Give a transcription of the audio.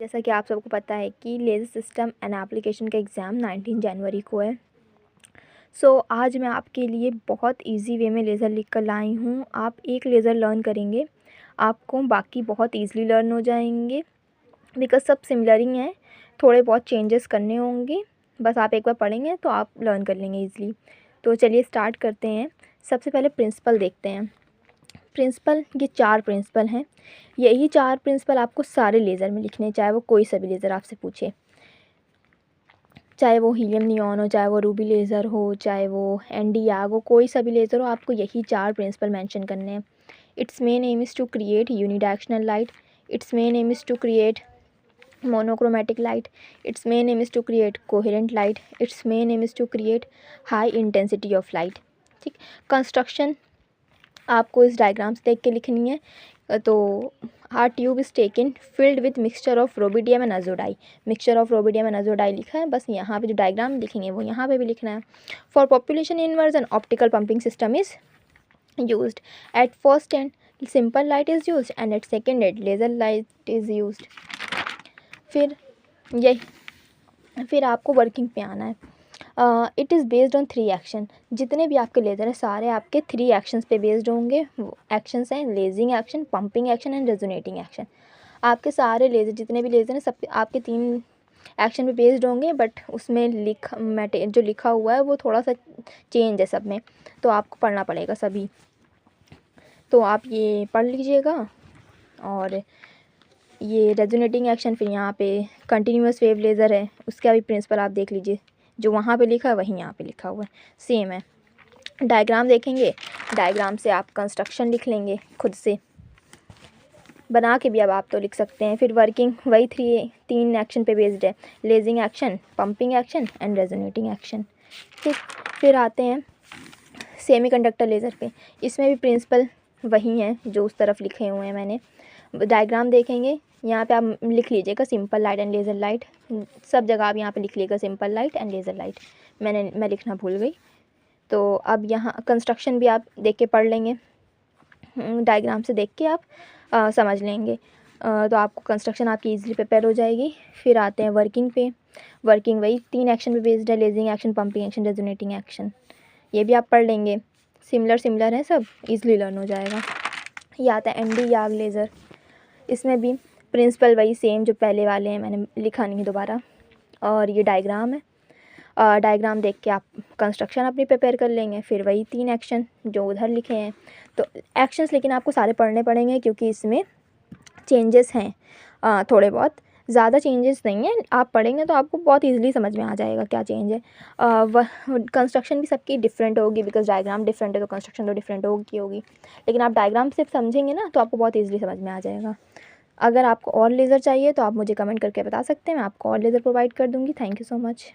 जैसा कि आप सबको पता है कि लेज़र सिस्टम एंड एप्लीकेशन का एग्ज़ाम 19 जनवरी को है। आज मैं आपके लिए बहुत इजी वे में लेज़र लिख कर लाई हूँ। आप एक लेज़र लर्न करेंगे, आपको बाकी बहुत ईज़िली लर्न हो जाएंगे बिकॉज़ सब सिमिलर ही हैं। थोड़े बहुत चेंजेस करने होंगे, बस आप एक बार पढ़ेंगे तो आप लर्न कर लेंगे ईज़िली। तो चलिए स्टार्ट करते हैं। सबसे पहले प्रिंसिपल देखते हैं। प्रिंसिपल, ये 4 प्रिंसिपल हैं। यही 4 प्रिंसिपल आपको सारे लेज़र में लिखने हैं, चाहे वो कोई सा भी लेज़र आपसे पूछे। चाहे वो हीलियम नियॉन हो, चाहे वो रूबी लेज़र हो, चाहे वो एनडी-याग हो, कोई सा भी लेज़र हो, आपको यही 4 प्रिंसिपल मेंशन करने हैं। Its main aim is to create unidirectional light. Its main aim is to create monochromatic light. Its main aim is to create coherent light. Its main aim is to create high intensity of light. ठीक। Construction आपको इस diagram से देख के लिखनी है। तो our tube is taken filled with mixture of rubidium and अजोडाई। मिक्सचर ऑफ रोबिडियम एंड अजोडाई लिखा है, बस यहाँ पे जो डायग्राम लिखेंगे वो यहाँ पे भी लिखना है। For population inversion optical pumping system is used. At first and simple light is used and at second and laser light is used. फिर आपको वर्किंग पे आना है। It is based on 3 action. जितने भी आपके लेज़र हैं सारे आपके 3 एक्शंस पे बेस्ड होंगे। वो एक्शंस हैं lazing action, pumping action and resonating action. आपके सारे लेज़र, जितने भी लेज़र हैं, सब आपके 3 एक्शन पे बेस्ड होंगे, बट उसमें जो लिखा हुआ है वो थोड़ा सा चेंज है सब में, तो आपको पढ़ना पड़ेगा सभी। तो आप ये पढ़ लीजिएगा। और ये रेजोनेटिंग एक्शन, फिर यहाँ पे कंटिन्यूअस वेव लेज़र है, उसका भी प्रिंसिपल आप देख लीजिए। जो वहाँ पे लिखा है वही यहाँ पे लिखा हुआ है, सेम है। डायग्राम देखेंगे, डायग्राम से आप कंस्ट्रक्शन लिख लेंगे खुद से, बना के भी अब आप तो लिख सकते हैं। फिर वर्किंग वही 3 एक्शन पे बेस्ड है, lazing action, pumping action and resonating action. ठीक। फिर आते हैं सेमीकंडक्टर लेज़र पे। इसमें भी प्रिंसिपल वही हैं जो उस तरफ लिखे हुए हैं मैंने। डायग्राम देखेंगे, यहाँ पे आप लिख लीजिएगा simple light and laser light. सब जगह आप यहाँ पे लिख लीजिएगा simple light and laser light. मैं लिखना भूल गई। तो अब यहाँ कंस्ट्रक्शन भी आप देख के पढ़ लेंगे, डायग्राम से देख के आप समझ लेंगे। तो आपको कंस्ट्रक्शन आपकी ईजिली प्रिपेयर हो जाएगी। फिर आते हैं वर्किंग पे। वर्किंग वही 3 एक्शन पे बेस्ड है, lazing action, pumping action, resonating action. ये भी आप पढ़ लेंगे, सिमिलर है सब, ईजिली लर्न हो जाएगा। ये आता है एनडी-याग लेज़र। इसमें भी प्रिंसिपल वही सेम जो पहले वाले हैं, मैंने लिखा नहीं दोबारा। और ये डायग्राम है। डायग्राम देख के आप कंस्ट्रक्शन अपनी प्रिपेयर कर लेंगे। फिर वही 3 एक्शन जो उधर लिखे हैं। तो एक्शंस लेकिन आपको सारे पढ़ने पड़ेंगे क्योंकि इसमें चेंजेस हैं थोड़े बहुत, ज़्यादा चेंजेस नहीं हैं। आप पढ़ेंगे तो आपको बहुत ईजिली समझ में आ जाएगा क्या चेंज है। कंस्ट्रक्शन भी सबकी डिफरेंट होगी बिकॉज डायग्राम डिफरेंट है, तो कंस्ट्रक्शन तो डिफरेंट होगी। लेकिन आप डायग्राम से समझेंगे ना तो आपको बहुत ईजिली समझ में आ जाएगा। अगर आपको और लेज़र चाहिए तो आप मुझे कमेंट करके बता सकते हैं, मैं आपको और लेज़र प्रोवाइड कर दूँगी। Thank you so much.